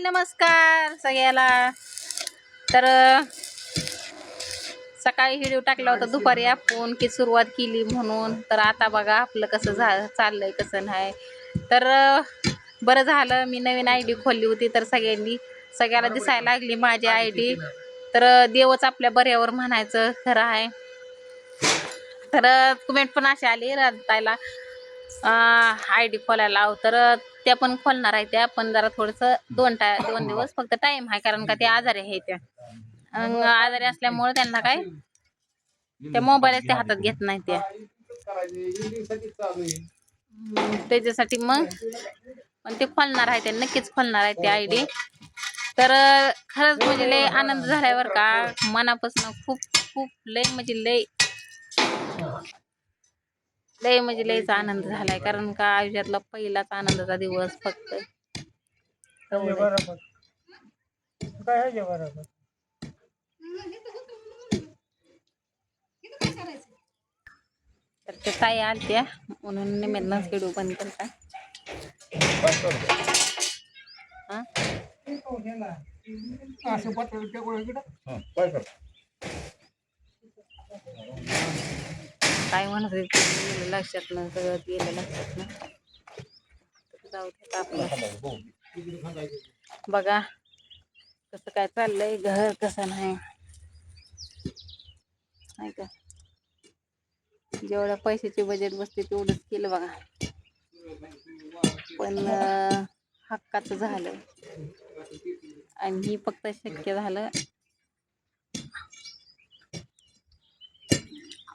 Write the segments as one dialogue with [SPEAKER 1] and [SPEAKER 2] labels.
[SPEAKER 1] नमस्कार सगळ्याला. तर सकाळी व्हिडिओ टाकला होता दुपारी आपण की सुरुवात केली म्हणून. तर आता बघा आपलं कसं चाललंय कसं नाही. तर बरं झालं मी नवीन आयडी खोलली होती तर सगळ्याला दिसायला लागली माझी आयडी. तर देवच आपल्या बऱ्यावर म्हणायचं खरं आहे. तर कमेंट पण अशी आली राधाताईला आयडी खोलायला लाव. तर त्या पण खोलणार आहे त्या पण जरा थोडंसं दोन दिवस फक्त टाइम आहे कारण का ते आजारी आहे. त्या आजारी असल्यामुळे त्यांना काय त्या मोबाईलच त्या हातात घेत नाही त्या त्याच्यासाठी मग पण ते खोलणार आहे ते नक्कीच खोलणार आहे ते आयडी. तर खरंच म्हणजे लय आनंद झालाय बरं का मनापासून. खूप खूप लय म्हणजे लयच आनंद झालाय कारण का आयुष्यातला पहिलाच आनंदाचा दिवस फक्त. तर ते ताई आलत्या म्हणून निमित्त व्हिडिओ बंद केलता. काय म्हणत होते लक्षात नाही सगळं गेलं लक्षात नाही. जाऊ दे आपलं. बघा कसं काय चाललंय घर कसं नाही का. जेवढ्या पैशाची बजेट बसते तेवढंच केलं बघा. पण हक्काचं झालं आणि ही फक्त शक्य झालं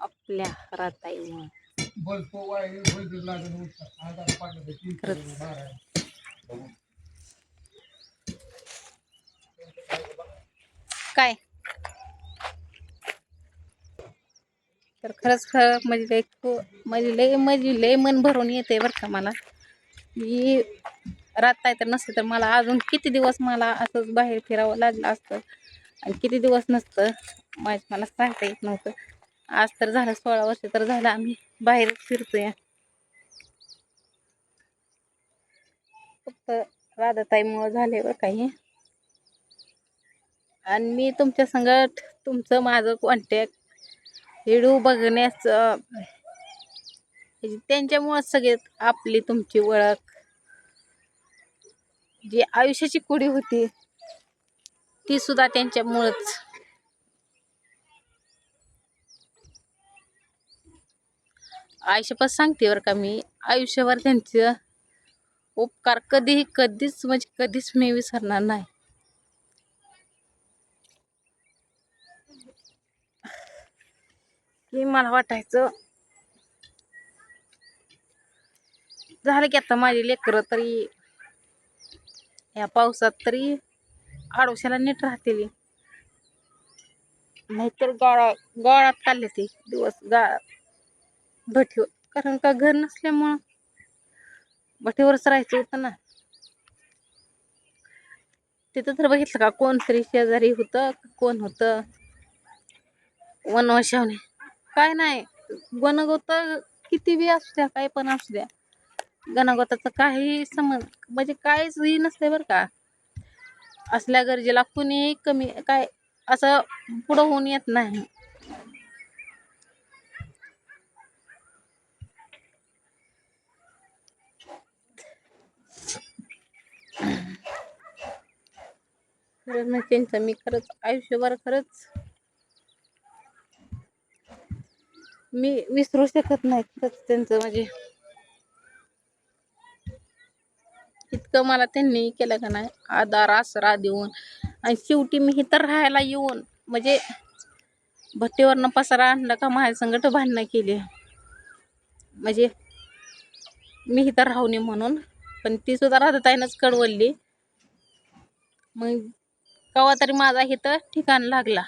[SPEAKER 1] आपल्या राधाताईमुळे. काय तर खरंच म्हणजे लय मन भरून येते बरं का मला. मी राधाताई तर नसते तर मला अजून किती दिवस मला असंच बाहेर फिरावं लागलं असतं आणि किती दिवस नसतं मला सांगता येत नव्हतं. आज तर झालं 16 वर्ष तर झालं आम्ही बाहेर फिरतोय. फक्त राधाताईमुळे झाले बरं काही. आणि मी तुमच्या संगत तुमचं माझं कॉन्टॅक्ट व्हिडिओ बघण्याचं त्यांच्यामुळेच सगळे आपली तुमची ओळख जी आयुष्याची कुडी होती ती सुद्धा त्यांच्यामुळेच. आयुष्यभर सांगते बरं का मी आयुष्यभर त्यांचे उपकार कधीच म्हणजे कधीच मी विसरणार नाही. की मला वाटायचं झालं की आता माझी लेकरं तरी या पावसात तरी आडोशाला नीट राहतील. नाहीतर गाळात काढले ते दिवस भठीवर कारण का घर नसल्यामुळं भठीवरच राहायचं होतं ना. तिथं तर बघितलं का कोणतरी शेजारी होतं कोण होतं वनवशावणे काय नाही. गणगोत किती बी असू द्या काय पण असू द्या गणगोताचं काही संबंध म्हणजे काहीच नसते बरं का. असल्या गरजेला कुणी कमी काय असं पुढं होऊन येत नाही. खरंच म्हणजे त्यांचं मी खरंच आयुष्यभर खरंच मी विसरू शकत नाही. खरंच त्यांचं म्हणजे इतकं मला त्यांनी केलं का नाही आधार आसरा देऊन. आणि शेवटी मी इथं राहायला येऊन म्हणजे भट्टीवरनं पसारा आणला का माझ्या संगट भांडणं केली म्हणजे मी इथं राहू नये म्हणून. पण ती सुद्धा राधाताईनंच कळवली. मग केव्हा तरी माझा इथं ठिकाण लागला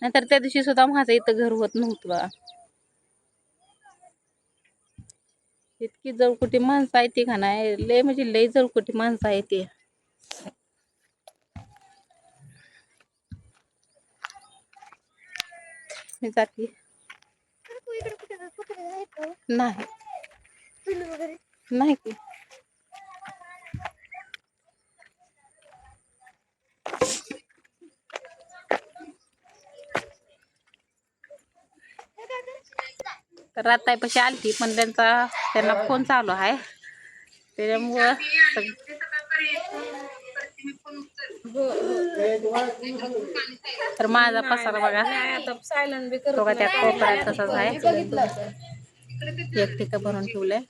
[SPEAKER 1] नाहीतर त्या दिवशी सुद्धा माझं इथं घर होत नव्हतं बा. इतकी जळकुटी माणसं आहे ती का नाही लय म्हणजे लय जळकुटी माणसं आहे ती. मी जाते नाही नाही की तर राताईपाशी आलती पण त्यांना फोन चालू आहे त्याच्यामुळं तर माझा पसारा बघा तो का त्या कोपऱ्यात तसाच आहे एक ठिका भरून ठेवलंय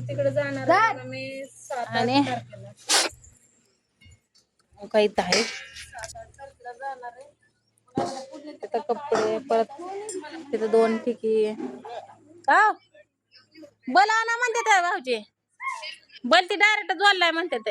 [SPEAKER 2] तिकडे जाणार मी 7
[SPEAKER 1] आणि
[SPEAKER 2] तारखेला.
[SPEAKER 1] काही आहे
[SPEAKER 2] 7-8 तारखेला जाणार आहे.
[SPEAKER 1] तिथं कपडे परत तिथं 2 ठिकी का बोला ना म्हणते ते भाऊजी बोल ती डायरेक्ट जोडलाय म्हणते ते